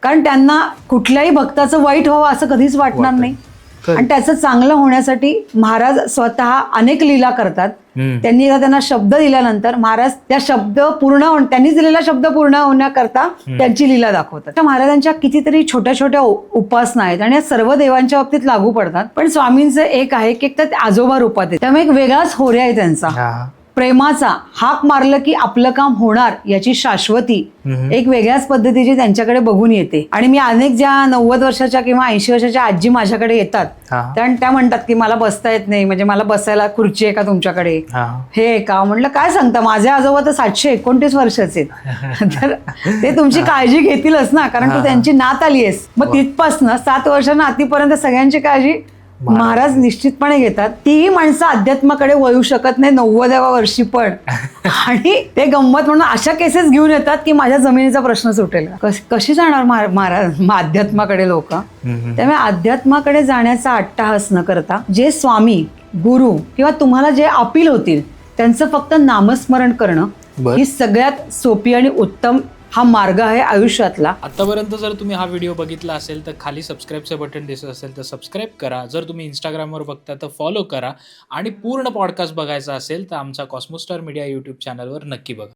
कारण त्यांना कुठल्याही भक्ताचं वाईट व्हावं असं कधीच वाटणार नाही. आणि त्याचं चांगलं होण्यासाठी महाराज स्वतः अनेक लीला करतात. त्यांनी त्यांना शब्द दिल्यानंतर महाराज त्या शब्द त्यांनी दिलेला शब्द पूर्ण होण्याकरता त्यांची लीला दाखवतात. महाराजांच्या कितीतरी छोट्या छोट्या उपासना आहेत आणि या सर्व देवांच्या बाबतीत लागू पडतात. पण स्वामींचं एक आहे की तर आजोबा रूपात आहे, त्यामुळे एक वेगळाच होर्या आहे त्यांचा प्रेमाचा. हाक मारलं की आपलं काम होणार याची शाश्वती एक वेगळ्याच पद्धतीची त्यांच्याकडे बघून येते. आणि मी अनेक ज्या 90 वर्षाच्या किंवा 80 वर्षाच्या आजी माझ्याकडे येतात त्या म्हणतात की मला बसता येत नाही, म्हणजे मला बसायला खुर्ची आहे का तुमच्याकडे, हे का. म्हटलं काय सांगता, माझे आजोबा तर 729 वर्षाचे तर ते तुमची काळजी घेतीलच ना, कारण तू त्यांची नात आली आहेस. मग तिथपासनं 7 वर्षांना आतीपर्यंत सगळ्यांची काळजी महाराज निश्चितपणे घेतात. तीही माणसं अध्यात्माकडे वळू शकत नाही 90व्या वर्षी पण. आणि ते गंमत म्हणून अशा केसेस घेऊन येतात की माझ्या जमिनीचा प्रश्न सुटेल. कशी जाणार महाराज अध्यात्माकडे लोक. त्यामुळे अध्यात्माकडे जाण्याचा अट्टाहास न करता जे स्वामी, गुरु किंवा तुम्हाला जे अपील होतील त्यांचं फक्त नामस्मरण करणं ही सगळ्यात सोपी आणि उत्तम हा मार्ग आहे आयुष्यातला. आतापर्यंत जर तुम्ही हा व्हिडिओ बघितला असेल तर खाली सबस्क्राईबचं बटन दिसत असेल तर सबस्क्राईब करा. जर तुम्ही इंस्टाग्रामवर बघता तर फॉलो करा. आणि पूर्ण पॉडकास्ट बघायचा असेल तर आमचा कॉस्मोस्टार मीडिया यूट्यूब चॅनलवर नक्की बघा.